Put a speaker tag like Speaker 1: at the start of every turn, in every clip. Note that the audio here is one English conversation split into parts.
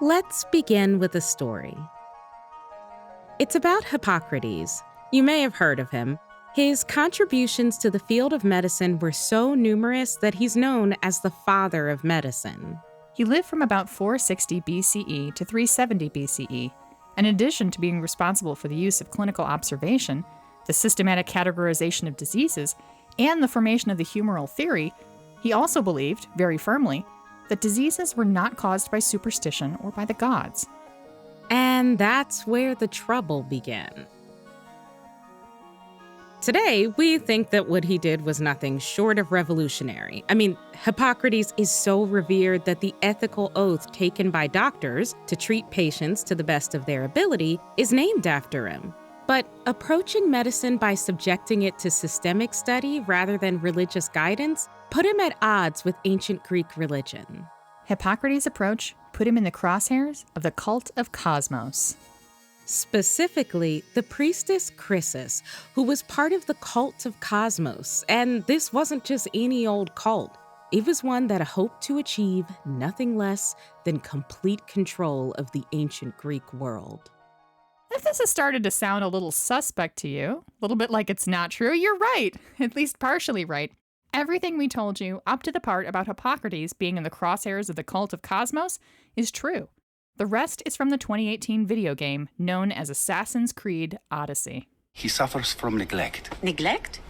Speaker 1: Let's begin with a story. It's about Hippocrates. You may have heard of him. His contributions to the field of medicine were so numerous that he's known as the father of medicine.
Speaker 2: He lived from about 460 BCE to 370 BCE. In addition to being responsible for the use of clinical observation, the systematic categorization of diseases, and the formation of the humoral theory, he also believed, very firmly, that diseases were not caused by superstition or by the gods.
Speaker 1: And that's where the trouble began. Today, we think that what he did was nothing short of revolutionary. Hippocrates is so revered that the ethical oath taken by doctors to treat patients to the best of their ability is named after him. But approaching medicine by subjecting it to systemic study rather than religious guidance put him at odds with ancient Greek religion.
Speaker 2: Hippocrates' approach put him in the crosshairs of the cult of Cosmos.
Speaker 1: Specifically, the priestess Chrysis, who was part of the cult of Cosmos. And this wasn't just any old cult. It was one that hoped to achieve nothing less than complete control of the ancient Greek world.
Speaker 2: If this has started to sound a little suspect to you, a little bit like it's not true, you're right, at least partially right. Everything we told you up to the part about Hippocrates being in the crosshairs of the cult of Cosmos is true. The rest is from the 2018 video game known as Assassin's Creed Odyssey.
Speaker 3: He suffers from neglect.
Speaker 4: Neglect?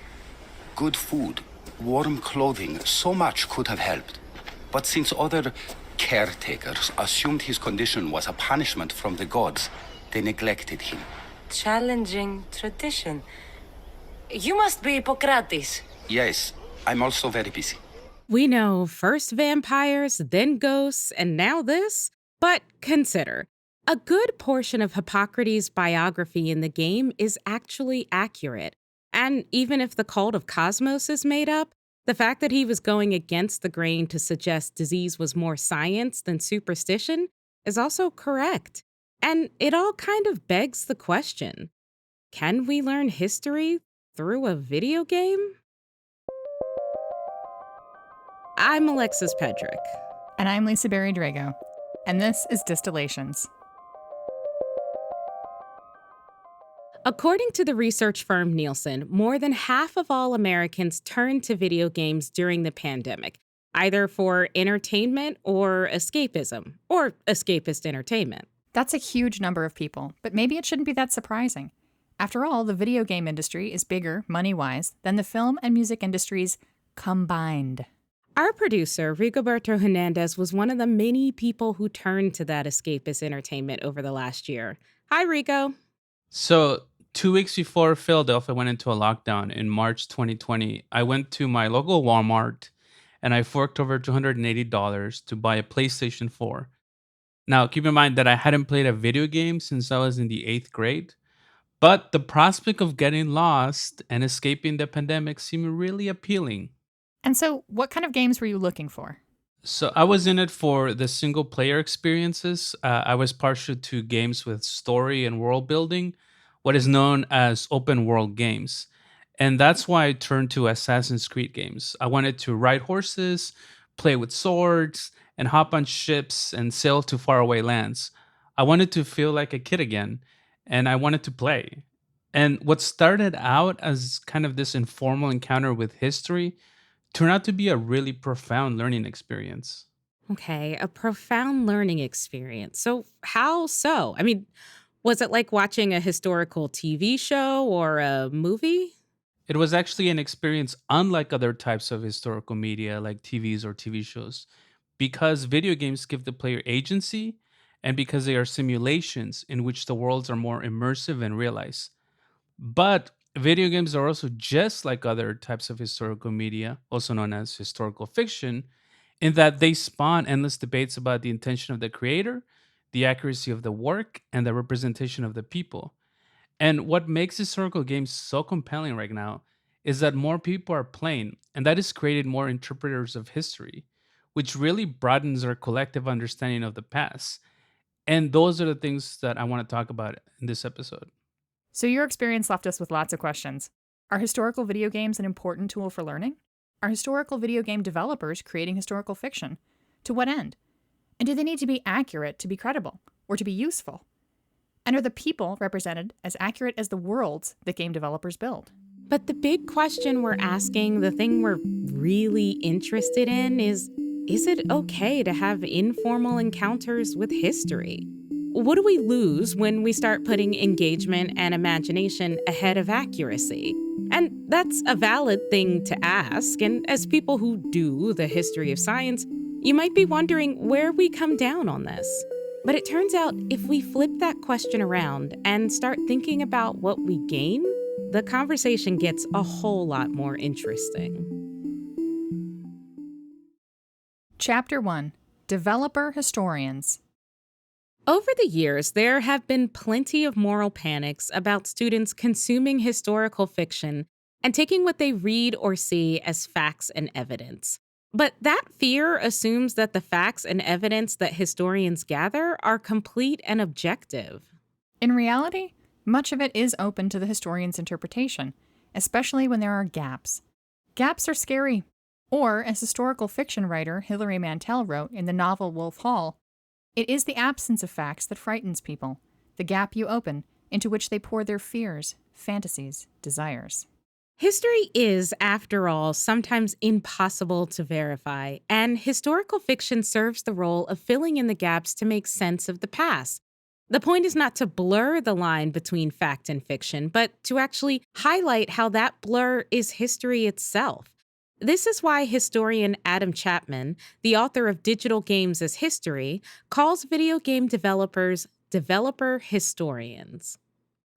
Speaker 3: Good food, warm clothing, so much could have helped. But since other caretakers assumed his condition was a punishment from the gods, they neglected him.
Speaker 4: Challenging tradition. You must be Hippocrates.
Speaker 3: Yes, I'm also very busy.
Speaker 1: We know first vampires, then ghosts, and now this. But consider, a good portion of Hippocrates' biography in the game is actually accurate. And even if the cult of Cosmos is made up, the fact that he was going against the grain to suggest disease was more science than superstition is also correct. And it all kind of begs the question, can we learn history through a video game? I'm Alexis Pedrick.
Speaker 2: And I'm Lisa Berry Drago. And this is Distillations.
Speaker 1: According to the research firm Nielsen, more than half of all Americans turned to video games during the pandemic, either for entertainment or escapism, or escapist entertainment.
Speaker 2: That's a huge number of people, but maybe it shouldn't be that surprising. After all, the video game industry is bigger, money-wise, than the film and music industries combined.
Speaker 1: Our producer, Rigoberto Hernandez, was one of the many people who turned to that escapist entertainment over the last year. Hi, Rico.
Speaker 5: So 2 weeks before Philadelphia went into a lockdown in March 2020, I went to my local Walmart and I forked over $280 to buy a PlayStation 4. Now, keep in mind that I hadn't played a video game since I was in the 8th grade, but the prospect of getting lost and escaping the pandemic seemed really appealing.
Speaker 2: And so, what kind of games were you looking for?
Speaker 5: So I was in it for the single player experiences. I was partial to games with story and world building, what is known as open world games. And that's why I turned to Assassin's Creed games. I wanted to ride horses, play with swords, and hop on ships and sail to faraway lands. I wanted to feel like a kid again, and I wanted to play. And what started out as kind of this informal encounter with history turned out to be a really profound learning experience.
Speaker 1: Okay, a profound learning experience. So how so? Was it like watching a historical TV show or a movie?
Speaker 5: It was actually an experience unlike other types of historical media like TVs or TV shows, because video games give the player agency and because they are simulations in which the worlds are more immersive and realized. But video games are also just like other types of historical media, also known as historical fiction, in that they spawn endless debates about the intention of the creator, the accuracy of the work, and the representation of the people. And what makes historical games so compelling right now is that more people are playing, and that has created more interpreters of history, which really broadens our collective understanding of the past. And those are the things that I want to talk about in this episode.
Speaker 2: So your experience left us with lots of questions. Are historical video games an important tool for learning? Are historical video game developers creating historical fiction? To what end? And do they need to be accurate to be credible or to be useful? And are the people represented as accurate as the worlds that game developers build?
Speaker 1: But the big question we're asking, the thing we're really interested in is it okay to have informal encounters with history? What do we lose when we start putting engagement and imagination ahead of accuracy? And that's a valid thing to ask, and as people who do the history of science, you might be wondering where we come down on this. But it turns out if we flip that question around and start thinking about what we gain, the conversation gets a whole lot more interesting.
Speaker 2: Chapter 1. Developer Historians.
Speaker 1: Over the years, there have been plenty of moral panics about students consuming historical fiction and taking what they read or see as facts and evidence. But that fear assumes that the facts and evidence that historians gather are complete and objective.
Speaker 2: In reality, much of it is open to the historian's interpretation, especially when there are gaps. Gaps are scary. Or, as historical fiction writer Hilary Mantel wrote in the novel Wolf Hall, it is the absence of facts that frightens people, the gap you open into which they pour their fears, fantasies, desires.
Speaker 1: History is, after all, sometimes impossible to verify, and historical fiction serves the role of filling in the gaps to make sense of the past. The point is not to blur the line between fact and fiction, but to actually highlight how that blur is history itself. This is why historian Adam Chapman, the author of Digital Games as History, calls video game developers developer historians.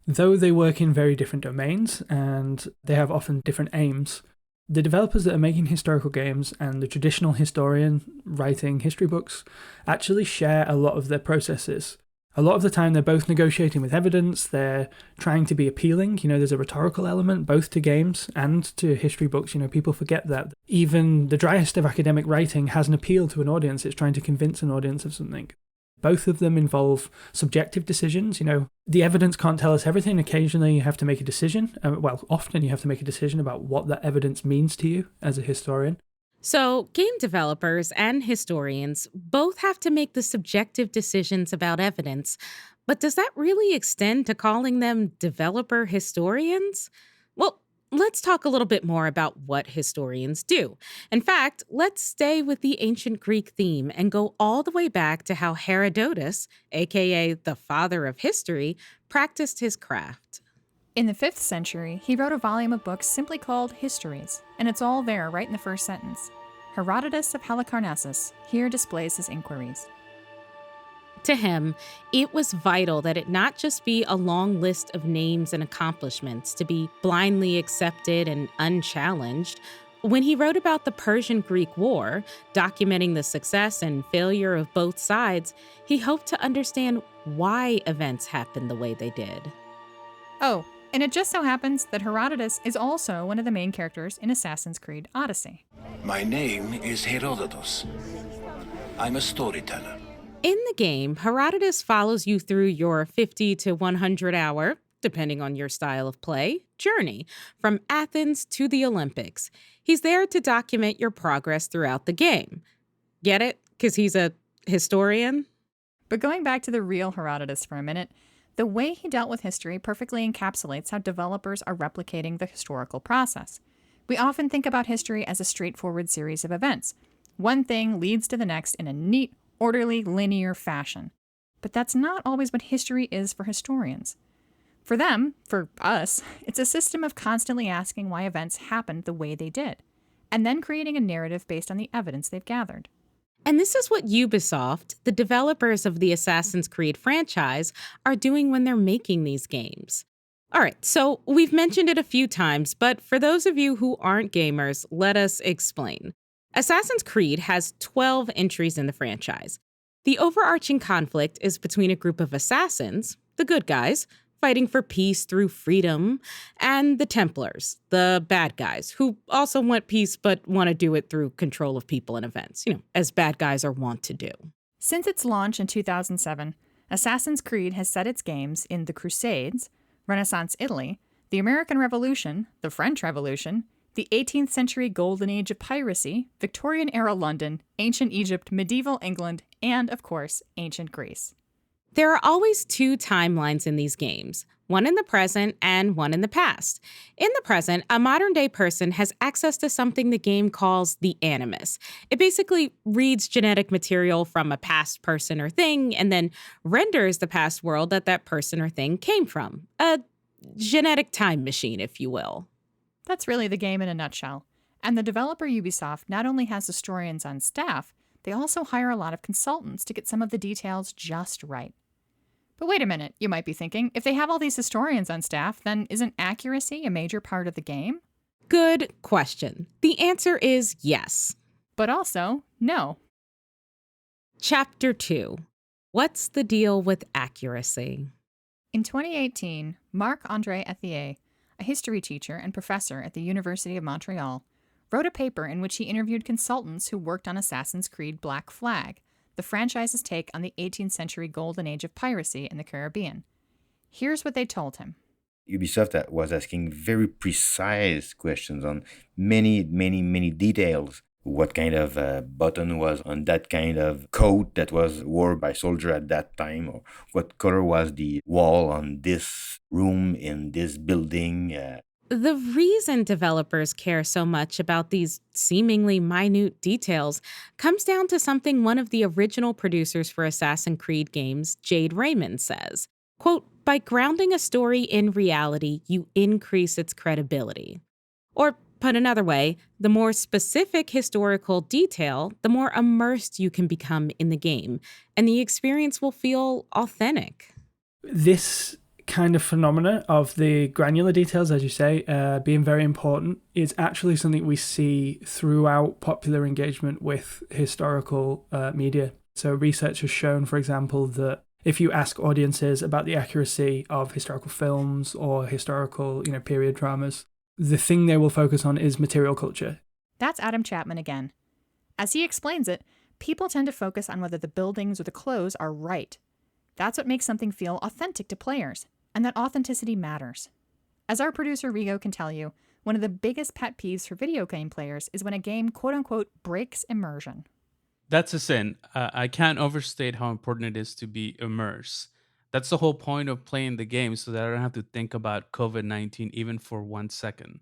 Speaker 6: Though they work in very different domains and they have often different aims, the developers that are making historical games and the traditional historian writing history books actually share a lot of their processes. A lot of the time they're both negotiating with evidence, they're trying to be appealing. There's a rhetorical element both to games and to history books. People forget that. Even the driest of academic writing has an appeal to an audience. It's trying to convince an audience of something. Both of them involve subjective decisions. The evidence can't tell us everything. Occasionally you have to make a decision. Often you have to make a decision about what that evidence means to you as a historian.
Speaker 1: So, game developers and historians both have to make the subjective decisions about evidence, but does that really extend to calling them developer historians? Well, let's talk a little bit more about what historians do. In fact, let's stay with the ancient Greek theme and go all the way back to how Herodotus, aka the father of history, practiced his craft.
Speaker 2: In the 5th century, he wrote a volume of books simply called Histories, and it's all there right in the first sentence. Herodotus of Halicarnassus here displays his inquiries.
Speaker 1: To him, it was vital that it not just be a long list of names and accomplishments to be blindly accepted and unchallenged. When he wrote about the Persian-Greek War, documenting the success and failure of both sides, he hoped to understand why events happened the way they did.
Speaker 2: Oh, and it just so happens that Herodotus is also one of the main characters in Assassin's Creed Odyssey.
Speaker 7: My name is Herodotus. I'm a storyteller.
Speaker 1: In the game, Herodotus follows you through your 50 to 100 hour, depending on your style of play, journey from Athens to the Olympics. He's there to document your progress throughout the game. Get it? Because he's a historian?
Speaker 2: But going back to the real Herodotus for a minute, the way he dealt with history perfectly encapsulates how developers are replicating the historical process. We often think about history as a straightforward series of events. One thing leads to the next in a neat, orderly, linear fashion. But that's not always what history is for historians. For them, for us, it's a system of constantly asking why events happened the way they did, and then creating a narrative based on the evidence they've gathered.
Speaker 1: And this is what Ubisoft, the developers of the Assassin's Creed franchise, are doing when they're making these games. All right, so we've mentioned it a few times, but for those of you who aren't gamers, let us explain. Assassin's Creed has 12 entries in the franchise. The overarching conflict is between a group of assassins, the good guys, fighting for peace through freedom, and the Templars, the bad guys, who also want peace but want to do it through control of people and events, as bad guys are wont to do.
Speaker 2: Since its launch in 2007, Assassin's Creed has set its games in the Crusades, Renaissance Italy, the American Revolution, the French Revolution, the 18th century golden age of piracy, Victorian-era London, ancient Egypt, medieval England, and, of course, ancient Greece.
Speaker 1: There are always two timelines in these games, one in the present and one in the past. In the present, a modern day person has access to something the game calls the animus. It basically reads genetic material from a past person or thing and then renders the past world that that person or thing came from. A genetic time machine, if you will.
Speaker 2: That's really the game in a nutshell. And the developer Ubisoft not only has historians on staff, they also hire a lot of consultants to get some of the details just right. But wait a minute, you might be thinking, if they have all these historians on staff, then isn't accuracy a major part of the game?
Speaker 1: Good question. The answer is yes.
Speaker 2: But also, no.
Speaker 1: Chapter 2. What's the deal with accuracy?
Speaker 2: In 2018, Marc-André Ethier, a history teacher and professor at the University of Montreal, wrote a paper in which he interviewed consultants who worked on Assassin's Creed Black Flag, the franchise's take on the 18th century golden age of piracy in the Caribbean. Here's what they told him.
Speaker 8: Ubisoft was asking very precise questions on many details. What kind of button was on that kind of coat that was worn by soldier at that time, or what color was the wall on this room in this building.
Speaker 1: The reason developers care so much about these seemingly minute details comes down to something one of the original producers for Assassin's Creed games, Jade Raymond, says. Quote, by grounding a story in reality, you increase its credibility. Or put another way, the more specific historical detail, the more immersed you can become in the game, and the experience will feel authentic.
Speaker 6: This kind of phenomena of the granular details, as you say, being very important, is actually something we see throughout popular engagement with historical media. So research has shown, for example, that if you ask audiences about the accuracy of historical films or historical, period dramas, the thing they will focus on is material culture.
Speaker 2: That's Adam Chapman again. As he explains it, people tend to focus on whether the buildings or the clothes are right. That's what makes something feel authentic to players, and that authenticity matters. As our producer Rigo can tell you, one of the biggest pet peeves for video game players is when a game quote-unquote breaks immersion.
Speaker 5: That's a sin. I can't overstate how important it is to be immersed. That's the whole point of playing the game, so that I don't have to think about COVID-19 even for 1 second.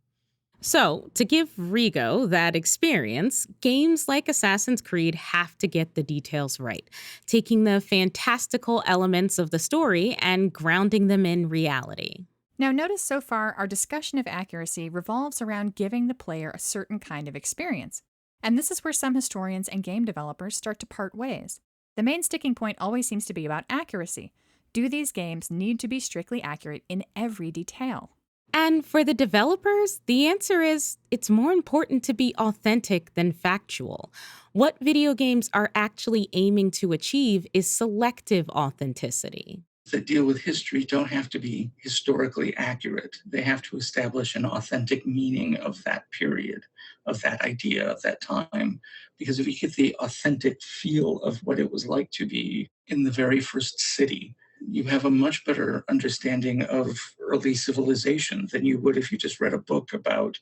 Speaker 1: So, to give Rigo that experience, games like Assassin's Creed have to get the details right, taking the fantastical elements of the story and grounding them in reality.
Speaker 2: Now, notice so far our discussion of accuracy revolves around giving the player a certain kind of experience. And this is where some historians and game developers start to part ways. The main sticking point always seems to be about accuracy. Do these games need to be strictly accurate in every detail?
Speaker 1: And for the developers, the answer is it's more important to be authentic than factual. What video games are actually aiming to achieve is selective authenticity.
Speaker 9: That deal with history don't have to be historically accurate. They have to establish an authentic meaning of that period, of that idea, of that time. Because if you get the authentic feel of what it was like to be in the very first city, you have a much better understanding of early civilization than you would if you just read a book about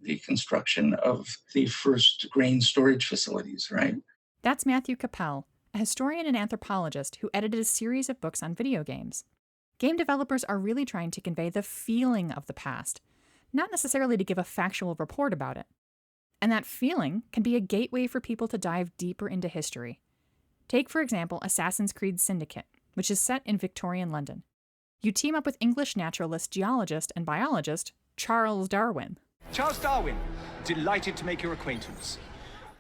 Speaker 9: the construction of the first grain storage facilities, right?
Speaker 2: That's Matthew Capel, a historian and anthropologist who edited a series of books on video games. Game developers are really trying to convey the feeling of the past, not necessarily to give a factual report about it. And that feeling can be a gateway for people to dive deeper into history. Take, for example, Assassin's Creed Syndicate, which is set in Victorian London. You team up with English naturalist, geologist, and biologist Charles Darwin.
Speaker 10: Charles Darwin, delighted to make your acquaintance.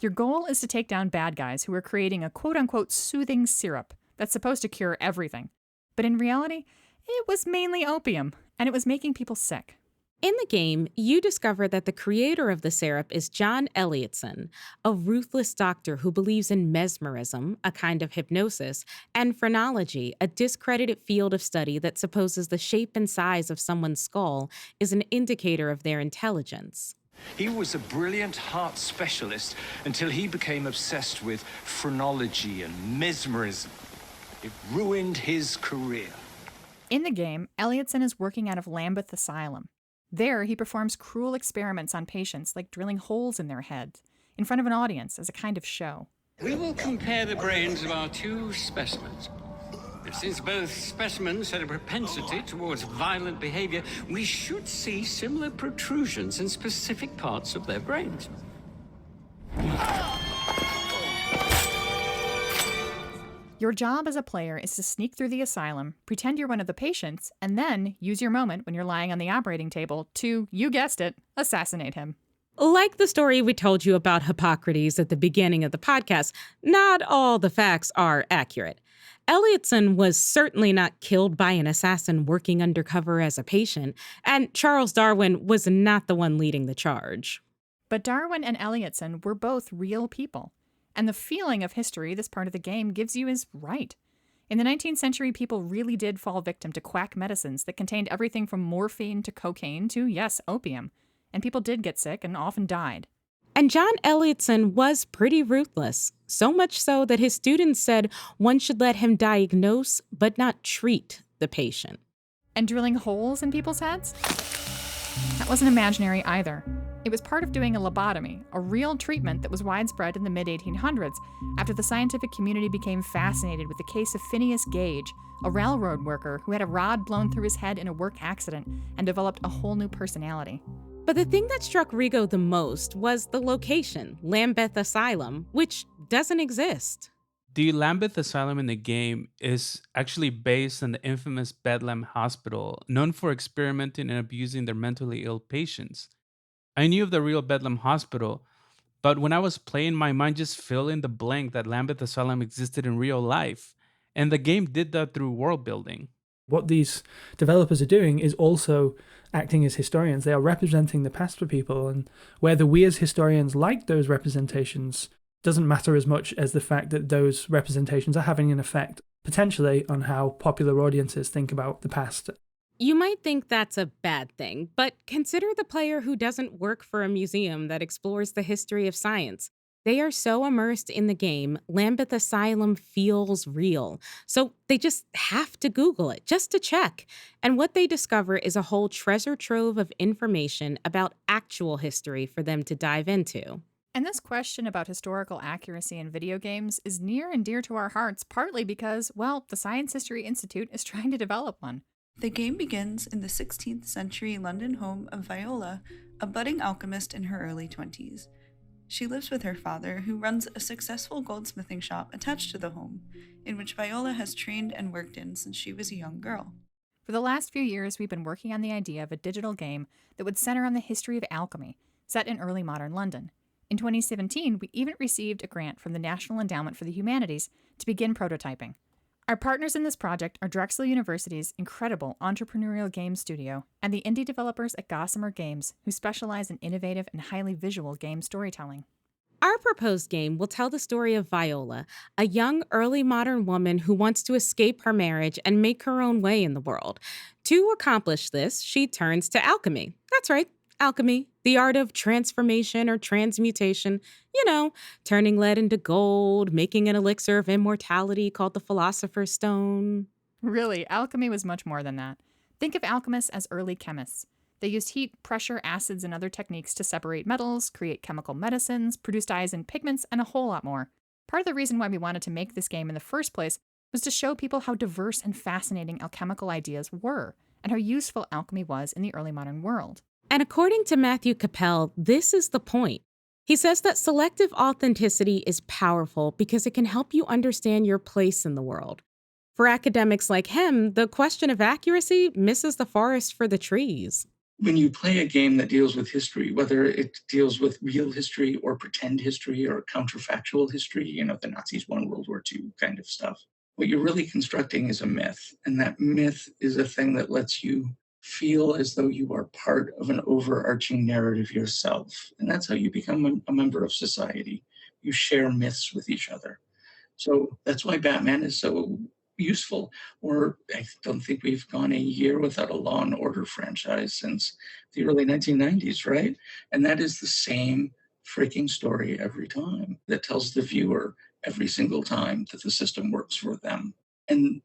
Speaker 2: Your goal is to take down bad guys who are creating a quote-unquote soothing syrup that's supposed to cure everything. But in reality, it was mainly opium, and it was making people sick.
Speaker 1: In the game, you discover that the creator of the syrup is John Elliotson, a ruthless doctor who believes in mesmerism, a kind of hypnosis, and phrenology, a discredited field of study that supposes the shape and size of someone's skull is an indicator of their intelligence.
Speaker 10: He was a brilliant heart specialist until he became obsessed with phrenology and mesmerism. It ruined his career.
Speaker 2: In the game, Elliotson is working out of Lambeth Asylum. There, he performs cruel experiments on patients, like drilling holes in their heads, in front of an audience as a kind of show.
Speaker 11: We will compare the brains of our two specimens. Since both specimens had a propensity towards violent behavior, we should see similar protrusions in specific parts of their brains.
Speaker 2: Your job as a player is to sneak through the asylum, pretend you're one of the patients, and then use your moment when you're lying on the operating table to, you guessed it, assassinate him.
Speaker 1: Like the story we told you about Hippocrates at the beginning of the podcast, not all the facts are accurate. Elliotson was certainly not killed by an assassin working undercover as a patient, and Charles Darwin was not the one leading the charge.
Speaker 2: But Darwin and Elliotson were both real people, and the feeling of history this part of the game gives you is right. In the 19th century, people really did fall victim to quack medicines that contained everything from morphine to cocaine to, yes, opium. And people did get sick and often died.
Speaker 1: And John Elliotson was pretty ruthless, so much so that his students said one should let him diagnose but not treat the patient.
Speaker 2: And drilling holes in people's heads? That wasn't imaginary either. It was part of doing a lobotomy, a real treatment that was widespread in the mid-1800s after the scientific community became fascinated with the case of Phineas Gage, a railroad worker who had a rod blown through his head in a work accident and developed a whole new personality.
Speaker 1: But the thing that struck Rigo the most was the location, Lambeth Asylum, which doesn't exist.
Speaker 5: The Lambeth Asylum in the game is actually based on the infamous Bedlam Hospital, known for experimenting and abusing their mentally ill patients. I knew of the real Bedlam Hospital, but when I was playing, my mind just filled in the blank that Lambeth Asylum existed in real life, and the game did that through world building.
Speaker 6: What these developers are doing is also acting as historians. They are representing the past for people, and whether we as historians like those representations doesn't matter as much as the fact that those representations are having an effect, potentially, on how popular audiences think about the past.
Speaker 1: You might think that's a bad thing, but consider the player who doesn't work for a museum that explores the history of science. They are so immersed in the game, Lambeth Asylum feels real. So they just have to Google it, just to check. And what they discover is a whole treasure trove of information about actual history for them to dive into.
Speaker 2: And this question about historical accuracy in video games is near and dear to our hearts, partly because, well, the Science History Institute is trying to develop one.
Speaker 12: The game begins in the 16th century London home of Viola, a budding alchemist in her early 20s. She lives with her father, who runs a successful goldsmithing shop attached to the home, in which Viola has trained and worked in since she was a young girl.
Speaker 2: For the last few years, we've been working on the idea of a digital game that would center on the history of alchemy, set in early modern London. In 2017, we even received a grant from the National Endowment for the Humanities to begin prototyping. Our partners in this project are Drexel University's incredible entrepreneurial game studio and the indie developers at Gossamer Games, who specialize in innovative and highly visual game storytelling.
Speaker 1: Our proposed game will tell the story of Viola, a young early modern woman who wants to escape her marriage and make her own way in the world. To accomplish this, she turns to alchemy. That's right, alchemy, the art of transformation or transmutation, turning lead into gold, making an elixir of immortality called the Philosopher's Stone.
Speaker 2: Really, alchemy was much more than that. Think of alchemists as early chemists. They used heat, pressure, acids, and other techniques to separate metals, create chemical medicines, produce dyes and pigments, and a whole lot more. Part of the reason why we wanted to make this game in the first place was to show people how diverse and fascinating alchemical ideas were, and how useful alchemy was in the early modern world.
Speaker 1: And according to Matthew Capel, this is the point. He says that selective authenticity is powerful because it can help you understand your place in the world. For academics like him, the question of accuracy misses the forest for the trees.
Speaker 9: When you play a game that deals with history, whether it deals with real history or pretend history or counterfactual history, the Nazis won World War II kind of stuff, what you're really constructing is a myth. And that myth is a thing that lets you feel as though you are part of an overarching narrative yourself. And that's how you become a member of society. You share myths with each other. So that's why Batman is so useful. Or I don't think we've gone a year without a Law and Order franchise since the early 1990s, right? And that is the same freaking story every time that tells the viewer every single time that the system works for them. And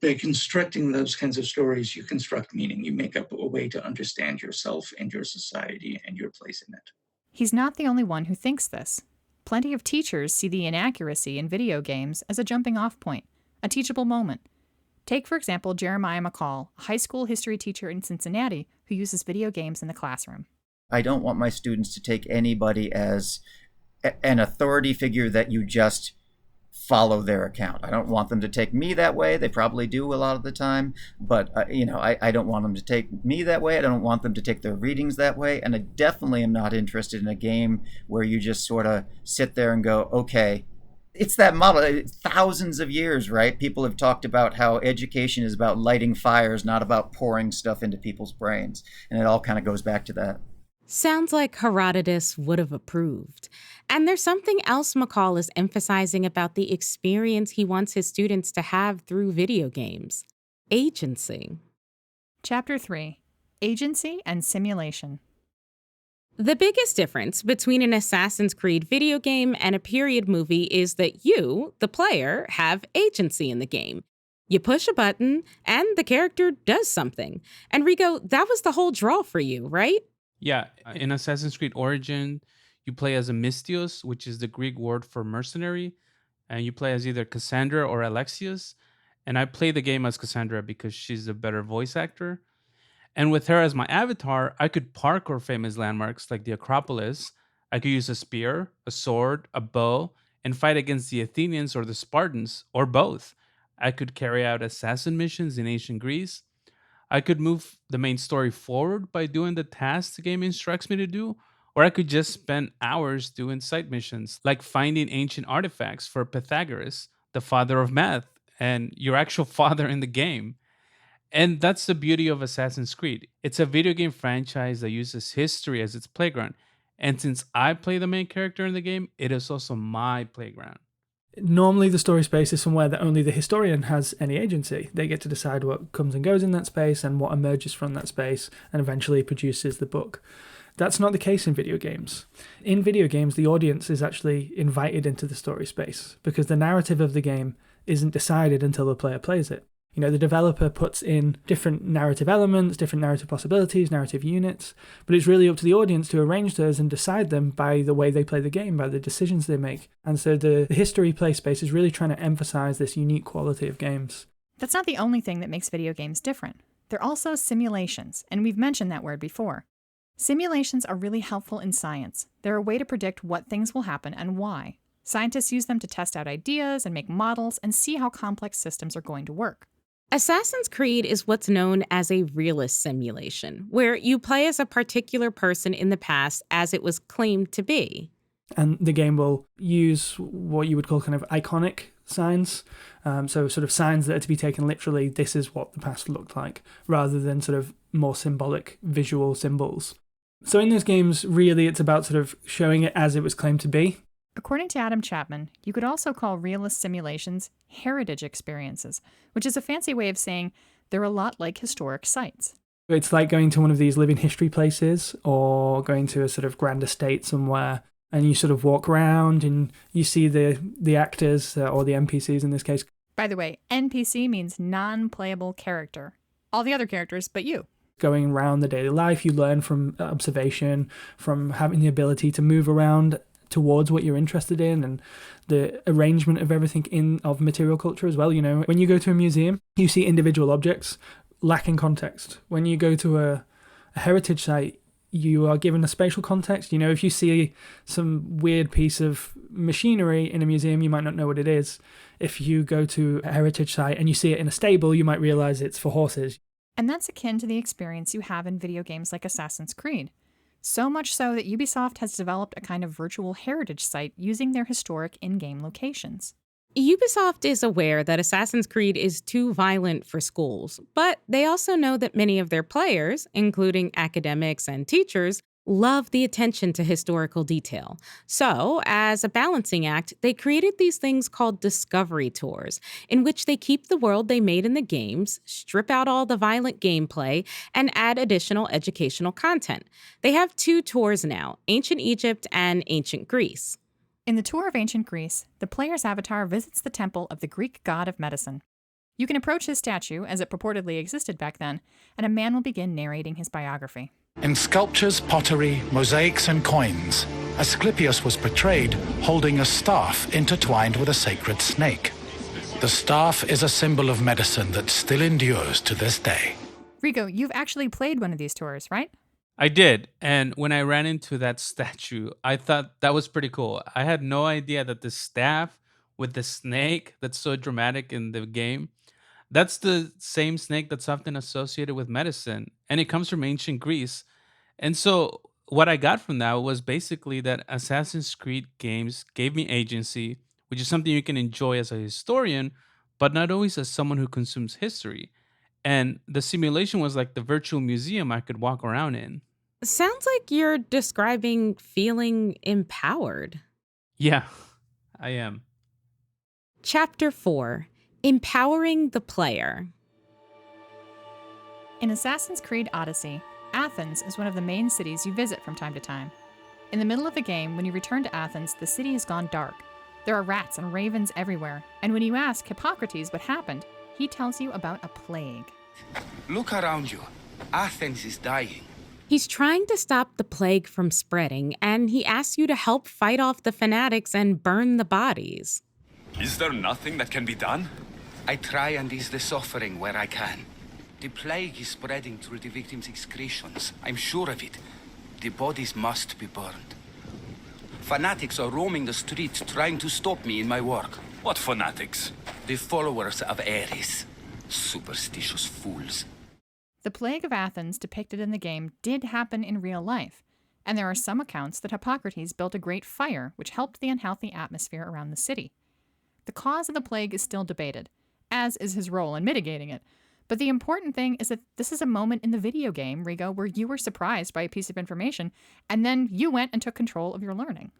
Speaker 9: by constructing those kinds of stories, you construct meaning. You make up a way to understand yourself and your society and your place in it.
Speaker 2: He's not the only one who thinks this. Plenty of teachers see the inaccuracy in video games as a jumping-off point, a teachable moment. Take, for example, Jeremiah McCall, a high school history teacher in Cincinnati who uses video games in the classroom.
Speaker 13: I don't want my students to take anybody as an authority figure that you just follow their account. I don't want them to take me that way. They probably do a lot of the time, but I don't want them to take me that way. I don't want them to take their readings that way. And I definitely am not interested in a game where you just sort of sit there and go, okay, it's that model. Thousands of years, right? People have talked about how education is about lighting fires, not about pouring stuff into people's brains. And it all kind of goes back to that.
Speaker 1: Sounds like Herodotus would have approved. And there's something else McCall is emphasizing about the experience he wants his students to have through video games: agency.
Speaker 2: Chapter 3: Agency and Simulation.
Speaker 1: The biggest difference between an Assassin's Creed video game and a period movie is that you, the player, have agency in the game. You push a button, and the character does something. And Rico, that was the whole draw for you, right?
Speaker 5: Yeah, in Assassin's Creed Origin, you play as a Mystios, which is the Greek word for mercenary, and you play as either Cassandra or Alexius. And I play the game as Cassandra because she's a better voice actor. And with her as my avatar, I could parkour famous landmarks like the Acropolis. I could use a spear, a sword, a bow, and fight against the Athenians or the Spartans, or both. I could carry out assassin missions in ancient Greece. I could move the main story forward by doing the tasks the game instructs me to do, or I could just spend hours doing side missions, like finding ancient artifacts for Pythagoras, the father of math, and your actual father in the game. And that's the beauty of Assassin's Creed. It's a video game franchise that uses history as its playground. And since I play the main character in the game, it is also my playground.
Speaker 6: Normally, the story space is somewhere that only the historian has any agency. They get to decide what comes and goes in that space and what emerges from that space and eventually produces the book. That's not the case in video games. In video games, the audience is actually invited into the story space because the narrative of the game isn't decided until the player plays it. You know, the developer puts in different narrative elements, different narrative possibilities, narrative units, but it's really up to the audience to arrange those and decide them by the way they play the game, by the decisions they make. And so the history play space is really trying to emphasize this unique quality of games.
Speaker 2: That's not the only thing that makes video games different. They're also simulations, and we've mentioned that word before. Simulations are really helpful in science. They're a way to predict what things will happen and why. Scientists use them to test out ideas and make models and see how complex systems are going to work.
Speaker 1: Assassin's Creed is what's known as a realist simulation, where you play as a particular person in the past as it was claimed to be.
Speaker 6: And the game will use what you would call kind of iconic signs, so sort of signs that are to be taken literally, this is what the past looked like, rather than sort of more symbolic visual symbols. So in those games, really it's about sort of showing it as it was claimed to be.
Speaker 2: According to Adam Chapman, you could also call realist simulations heritage experiences, which is a fancy way of saying they're a lot like historic sites.
Speaker 6: It's like going to one of these living history places or going to a sort of grand estate somewhere, and you sort of walk around and you see the actors, or the NPCs in this case.
Speaker 2: By the way, NPC means non-playable character. All the other characters but you.
Speaker 6: Going around the daily life, you learn from observation, from having the ability to move around towards what you're interested in, and the arrangement of everything of material culture as well. You know, when you go to a museum, you see individual objects lacking context. When you go to a heritage site, you are given a spatial context. You know, if you see some weird piece of machinery in a museum, you might not know what it is. If you go to a heritage site and you see it in a stable, you might realize it's for horses.
Speaker 2: And that's akin to the experience you have in video games like Assassin's Creed. So much so that Ubisoft has developed a kind of virtual heritage site using their historic in-game locations.
Speaker 1: Ubisoft is aware that Assassin's Creed is too violent for schools, but they also know that many of their players, including academics and teachers, love the attention to historical detail. So, as a balancing act, they created these things called discovery tours, in which they keep the world they made in the games, strip out all the violent gameplay, and add additional educational content. They have 2 tours now, Ancient Egypt and Ancient Greece.
Speaker 2: In the tour of Ancient Greece, the player's avatar visits the temple of the Greek god of medicine. You can approach his statue, as it purportedly existed back then, and a man will begin narrating his biography.
Speaker 14: In sculptures, pottery, mosaics, and coins, Asclepius was portrayed holding a staff intertwined with a sacred snake. The staff is a symbol of medicine that still endures to this day.
Speaker 2: Rico, you've actually played one of these tours, right?
Speaker 5: I did. And when I ran into that statue, I thought that was pretty cool. I had no idea that the staff with the snake that's so dramatic in the game, that's the same snake that's often associated with medicine. And it comes from ancient Greece. And so what I got from that was basically that Assassin's Creed games gave me agency, which is something you can enjoy as a historian, but not always as someone who consumes history. And the simulation was like the virtual museum I could walk around in.
Speaker 1: Sounds like you're describing feeling empowered.
Speaker 5: Yeah, I am.
Speaker 1: Chapter 4: Empowering the Player.
Speaker 2: In Assassin's Creed Odyssey, Athens is one of the main cities you visit from time to time. In the middle of the game, when you return to Athens, the city has gone dark. There are rats and ravens everywhere, and when you ask Hippocrates what happened, he tells you about a plague.
Speaker 3: Look around you. Athens is dying.
Speaker 1: He's trying to stop the plague from spreading, and he asks you to help fight off the fanatics and burn the bodies.
Speaker 15: Is there nothing that can be done?
Speaker 3: I try and ease the suffering where I can. The plague is spreading through the victims' excretions. I'm sure of it. The bodies must be burned. Fanatics are roaming the streets trying to stop me in my work.
Speaker 15: What fanatics?
Speaker 3: The followers of Ares. Superstitious fools.
Speaker 2: The plague of Athens depicted in the game did happen in real life, and there are some accounts that Hippocrates built a great fire which helped the unhealthy atmosphere around the city. The cause of the plague is still debated, as is his role in mitigating it. But the important thing is that this is a moment in the video game, Rigo, where you were surprised by a piece of information, and then you went and took control of your learning.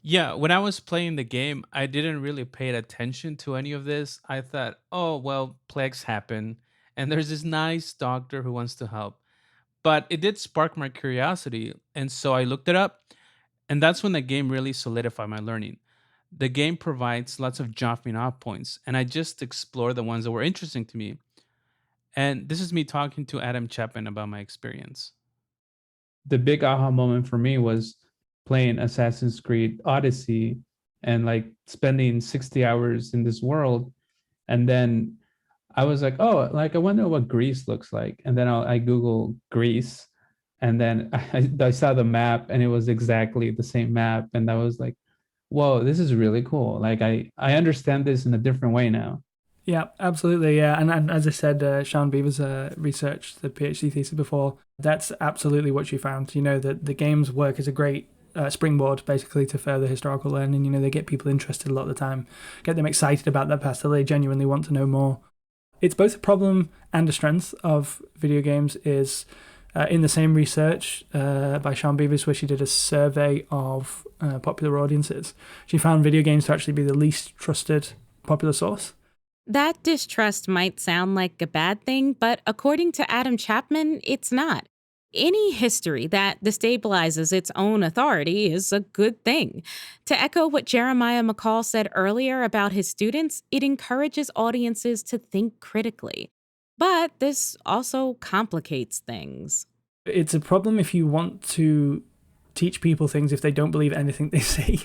Speaker 5: Yeah, when I was playing the game, I didn't really pay attention to any of this. I thought, oh, well, plagues happen, and there's this nice doctor who wants to help. But it did spark my curiosity, and so I looked it up, and that's when the game really solidified my learning. The game provides lots of jumping off points, and I just explore the ones that were interesting to me. And this is me talking to Adam Chapman about my experience. The big aha moment for me was playing Assassin's Creed Odyssey and like spending 60 hours in this world. And then I was like, oh, like I wonder what Greece looks like. And then I Google Greece, and then I saw the map, and it was exactly the same map. And I was like, whoa, this is really cool. Like I understand this in a different way now.
Speaker 6: Yeah, absolutely. Yeah, and as I said, Sean Beaver's research, the PhD thesis before, that's absolutely what she found. You know, that the games work as a great springboard, basically, to further historical learning. You know, they get people interested a lot of the time, get them excited about their past, so they genuinely want to know more. It's both a problem and a strength of video games. Is in the same research by Sean Beavis, where she did a survey of popular audiences, she found video games to actually be the least trusted popular source.
Speaker 1: That distrust might sound like a bad thing, but according to Adam Chapman, it's not. Any history that destabilizes its own authority is a good thing. To echo what Jeremiah McCall said earlier about his students, it encourages audiences to think critically. But this also complicates things.
Speaker 6: It's a problem if you want to teach people things if they don't believe anything they see.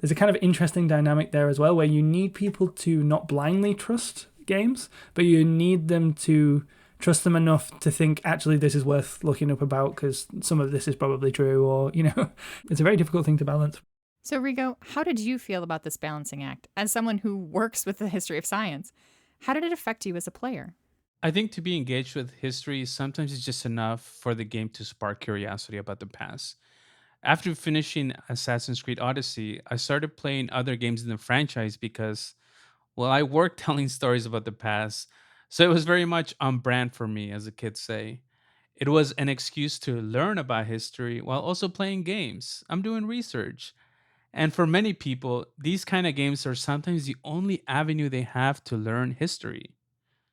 Speaker 6: There's a kind of interesting dynamic there as well, where you need people to not blindly trust games, but you need them to trust them enough to think, actually, this is worth looking up about because some of this is probably true, or, you know, it's a very difficult thing to balance.
Speaker 2: So, Rigo, how did you feel about this balancing act? As someone who works with the history of science, how did it affect you as a player?
Speaker 5: I think to be engaged with history, sometimes it's just enough for the game to spark curiosity about the past. After finishing Assassin's Creed Odyssey, I started playing other games in the franchise because, well, I work telling stories about the past, so it was very much on brand for me, as the kids say. It was an excuse to learn about history while also playing games. I'm doing research. And for many people, these kind of games are sometimes the only avenue they have to learn history.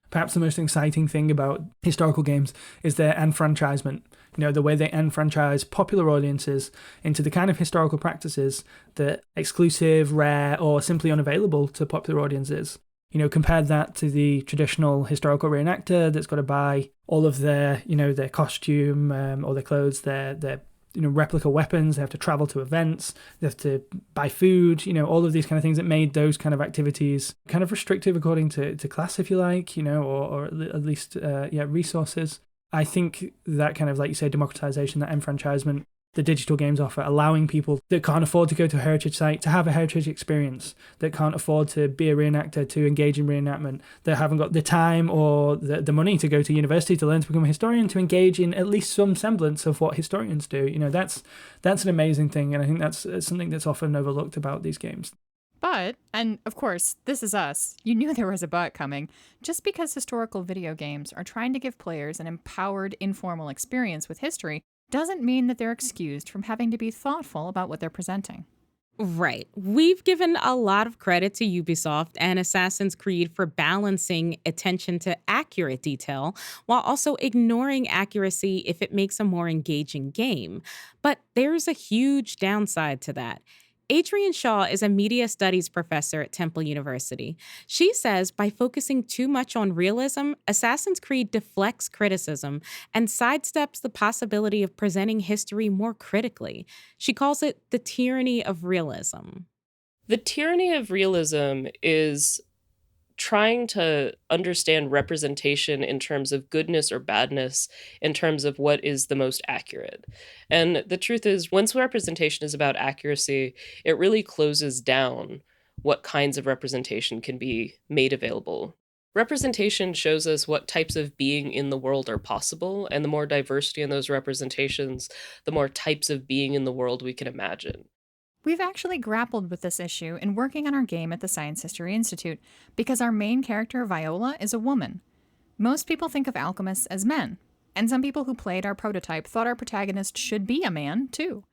Speaker 6: Perhaps the most exciting thing about historical games is their enfranchisement. You know, the way they enfranchise popular audiences into the kind of historical practices that exclusive, rare, or simply unavailable to popular audiences. Compare that to the traditional historical reenactor that's got to buy all of their, their costume, all their clothes, their replica weapons. They have to travel to events. They have to buy food. All of these kind of things that made those kind of activities kind of restrictive according to class, if you like, or at least resources. I think that kind of, like you say, democratization, that enfranchisement, the digital games offer, allowing people that can't afford to go to a heritage site to have a heritage experience, that can't afford to be a reenactor, to engage in reenactment, that haven't got the time or the money to go to university to learn to become a historian, to engage in at least some semblance of what historians do. That's an amazing thing, and I think that's something that's often overlooked about these games.
Speaker 2: But, and of course, this is us, you knew there was a but coming. Just because historical video games are trying to give players an empowered, informal experience with history doesn't mean that they're excused from having to be thoughtful about what they're presenting.
Speaker 1: Right. We've given a lot of credit to Ubisoft and Assassin's Creed for balancing attention to accurate detail while also ignoring accuracy if it makes a more engaging game. But there's a huge downside to that. Adrienne Shaw is a media studies professor at Temple University. She says by focusing too much on realism, Assassin's Creed deflects criticism and sidesteps the possibility of presenting history more critically. She calls it the tyranny of realism.
Speaker 16: The tyranny of realism is trying to understand representation in terms of goodness or badness, in terms of what is the most accurate. And the truth is, once representation is about accuracy, it really closes down what kinds of representation can be made available. Representation shows us what types of being in the world are possible, and the more diversity in those representations, the more types of being in the world we can imagine.
Speaker 2: We've actually grappled with this issue in working on our game at the Science History Institute because our main character, Viola, is a woman. Most people think of alchemists as men, and some people who played our prototype thought our protagonist should be a man, too.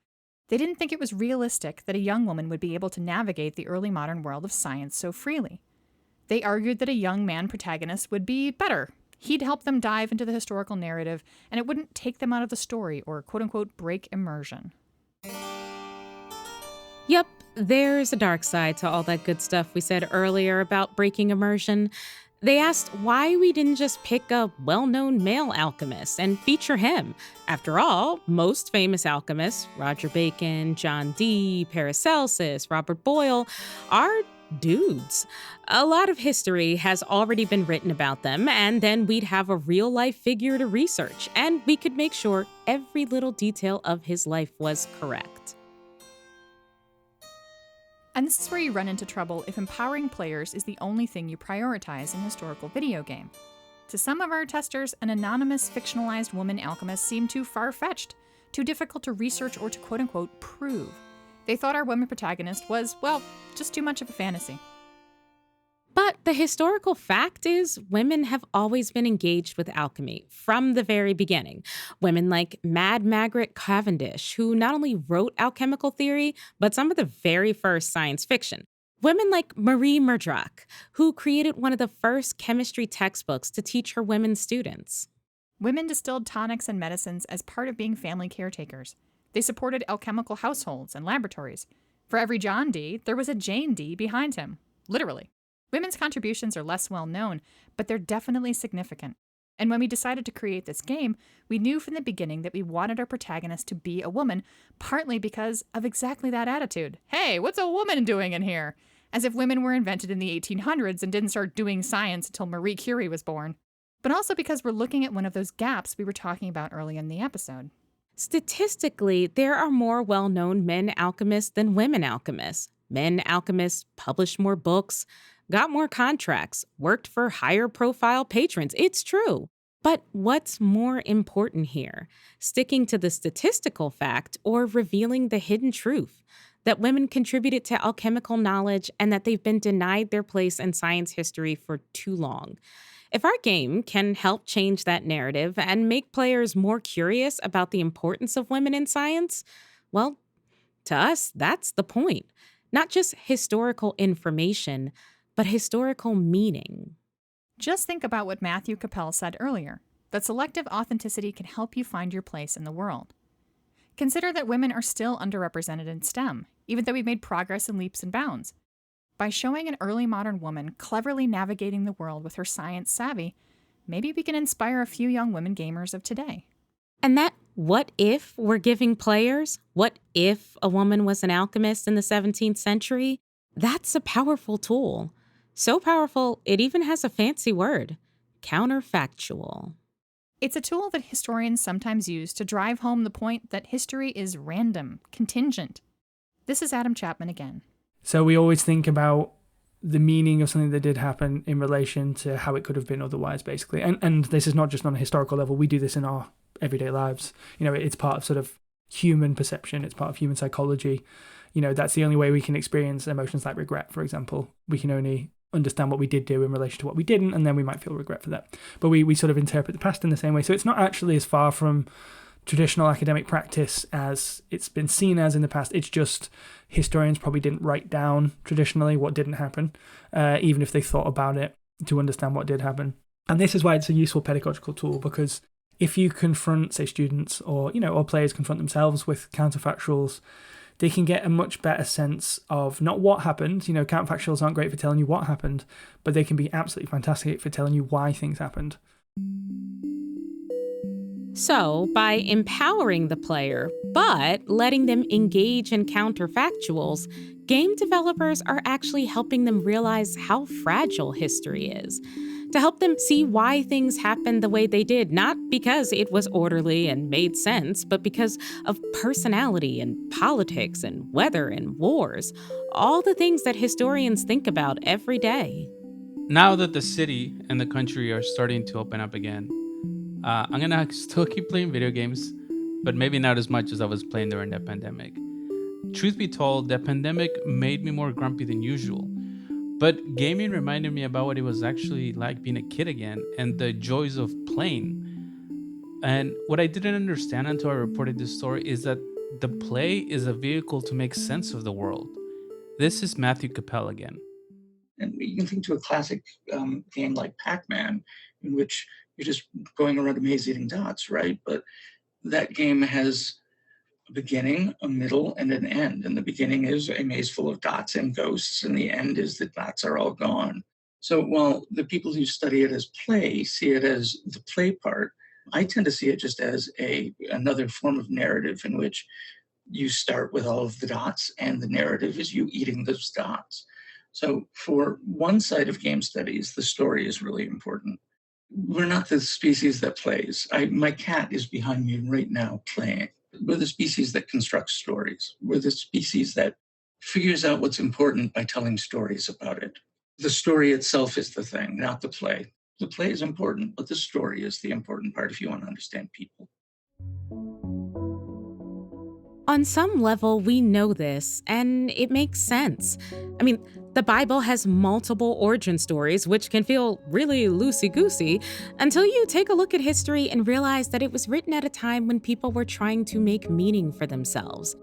Speaker 2: They didn't think it was realistic that a young woman would be able to navigate the early modern world of science so freely. They argued that a young man protagonist would be better. He'd help them dive into the historical narrative, and it wouldn't take them out of the story or quote-unquote break immersion.
Speaker 1: Yep, there's a dark side to all that good stuff we said earlier about breaking immersion. They asked why we didn't just pick a well-known male alchemist and feature him. After all, most famous alchemists, Roger Bacon, John Dee, Paracelsus, Robert Boyle, are dudes. A lot of history has already been written about them, and then we'd have a real-life figure to research, and we could make sure every little detail of his life was correct.
Speaker 2: And this is where you run into trouble if empowering players is the only thing you prioritize in a historical video game. To some of our testers, an anonymous fictionalized woman alchemist seemed too far-fetched, too difficult to research or to quote-unquote prove. They thought our woman protagonist was, well, just too much of a fantasy.
Speaker 1: But the historical fact is women have always been engaged with alchemy from the very beginning. Women like Mad Margaret Cavendish, who not only wrote alchemical theory, but some of the very first science fiction. Women like Marie Murdrach, who created one of the first chemistry textbooks to teach her women students.
Speaker 2: Women distilled tonics and medicines as part of being family caretakers. They supported alchemical households and laboratories. For every John Dee, there was a Jane Dee behind him, literally. Women's contributions are less well known, but they're definitely significant. And when we decided to create this game, we knew from the beginning that we wanted our protagonist to be a woman, partly because of exactly that attitude. Hey, what's a woman doing in here? As if women were invented in the 1800s and didn't start doing science until Marie Curie was born. But also because we're looking at one of those gaps we were talking about early in the episode.
Speaker 1: Statistically, there are more well-known men alchemists than women alchemists. Men alchemists publish more books, got more contracts, worked for higher profile patrons. It's true. But what's more important here? Sticking to the statistical fact or revealing the hidden truth? That women contributed to alchemical knowledge and that they've been denied their place in science history for too long. If our game can help change that narrative and make players more curious about the importance of women in science, well, to us, that's the point. Not just historical information, but historical meaning.
Speaker 2: Just think about what Matthew Capel said earlier, that selective authenticity can help you find your place in the world. Consider that women are still underrepresented in STEM, even though we've made progress in leaps and bounds. By showing an early modern woman cleverly navigating the world with her science savvy, maybe we can inspire a few young women gamers of today.
Speaker 1: And that what if we're giving players? What if a woman was an alchemist in the 17th century? That's a powerful tool. So powerful, it even has a fancy word: counterfactual.
Speaker 2: It's a tool that historians sometimes use to drive home the point that history is random, contingent. This is Adam Chapman again.
Speaker 6: So we always think about the meaning of something that did happen in relation to how it could have been otherwise, basically. And this is not just on a historical level. We do this in our everyday lives. It's part of sort of human perception. It's part of human psychology. That's the only way we can experience emotions like regret, for example. We can only understand what we did do in relation to what we didn't, and then we might feel regret for that. But we sort of interpret the past in the same way. So it's not actually as far from traditional academic practice as it's been seen as in the past. It's just historians probably didn't write down traditionally what didn't happen, even if they thought about it to understand what did happen. And this is why it's a useful pedagogical tool, because if you confront, say, students or players confront themselves with counterfactuals, they can get a much better sense of not what happened. Counterfactuals aren't great for telling you what happened, but they can be absolutely fantastic for telling you why things happened.
Speaker 1: So, by empowering the player, but letting them engage in counterfactuals, game developers are actually helping them realize how fragile history is. To help them see why things happened the way they did, not because it was orderly and made sense, but because of personality and politics and weather and wars, all the things that historians think about every day.
Speaker 5: Now that the city and the country are starting to open up again, I'm gonna still keep playing video games, but maybe not as much as I was playing during the pandemic. Truth be told, the pandemic made me more grumpy than usual. But gaming reminded me about what it was actually like being a kid again and the joys of playing. And what I didn't understand until I reported this story is that the play is a vehicle to make sense of the world. This is Matthew Capel again.
Speaker 9: And you can think to a classic game like Pac-Man, in which you're just going around a maze eating dots, right? But that game has a beginning, a middle, and an end. And the beginning is a maze full of dots and ghosts, and the end is the dots are all gone. So while the people who study it as play see it as the play part, I tend to see it just as another form of narrative in which you start with all of the dots, and the narrative is you eating those dots. So for one side of game studies, the story is really important. We're not the species that plays. My cat is behind me right now playing. We're the species that constructs stories. We're the species that figures out what's important by telling stories about it. The story itself is the thing, not the play. The play is important, but the story is the important part if you want to understand people.
Speaker 1: On some level, we know this, and it makes sense. I mean, the Bible has multiple origin stories, which can feel really loosey-goosey, until you take a look at history and realize that it was written at a time when people were trying to make meaning for themselves.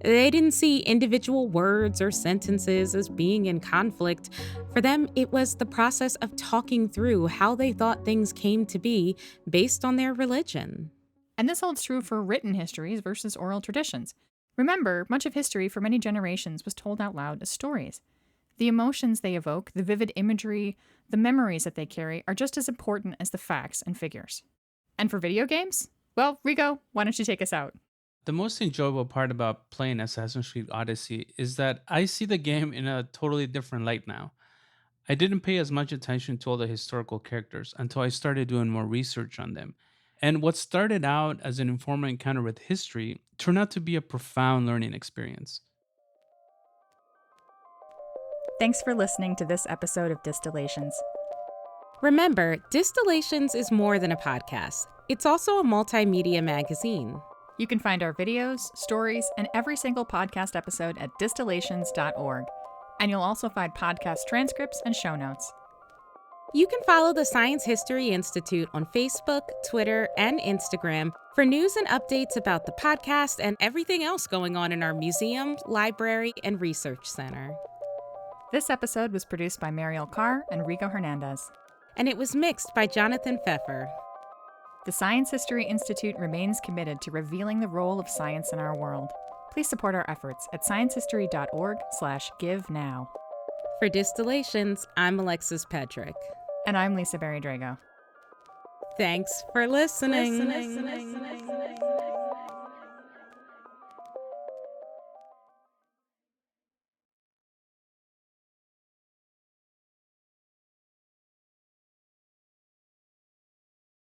Speaker 1: They didn't see individual words or sentences as being in conflict. For them, it was the process of talking through how they thought things came to be based on their religion.
Speaker 2: And this holds true for written histories versus oral traditions. Remember, much of history for many generations was told out loud as stories. The emotions they evoke, the vivid imagery, the memories that they carry are just as important as the facts and figures. And for video games? Well, Rigo, why don't you take us out?
Speaker 5: The most enjoyable part about playing Assassin's Creed Odyssey is that I see the game in a totally different light now. I didn't pay as much attention to all the historical characters until I started doing more research on them. And what started out as an informal encounter with history turned out to be a profound learning experience.
Speaker 2: Thanks for listening to this episode of Distillations.
Speaker 1: Remember, Distillations is more than a podcast. It's also a multimedia magazine.
Speaker 2: You can find our videos, stories, and every single podcast episode at distillations.org. And you'll also find podcast transcripts and show notes.
Speaker 1: You can follow the Science History Institute on Facebook, Twitter, and Instagram for news and updates about the podcast and everything else going on in our museum, library, and research center.
Speaker 2: This episode was produced by Mariel Carr and Rigo Hernandez.
Speaker 1: And it was mixed by Jonathan Pfeffer.
Speaker 2: The Science History Institute remains committed to revealing the role of science in our world. Please support our efforts at sciencehistory.org/give now.
Speaker 1: For Distillations, I'm Alexis Pedrick.
Speaker 2: And I'm Lisa Berry Drago.
Speaker 1: Thanks for listening.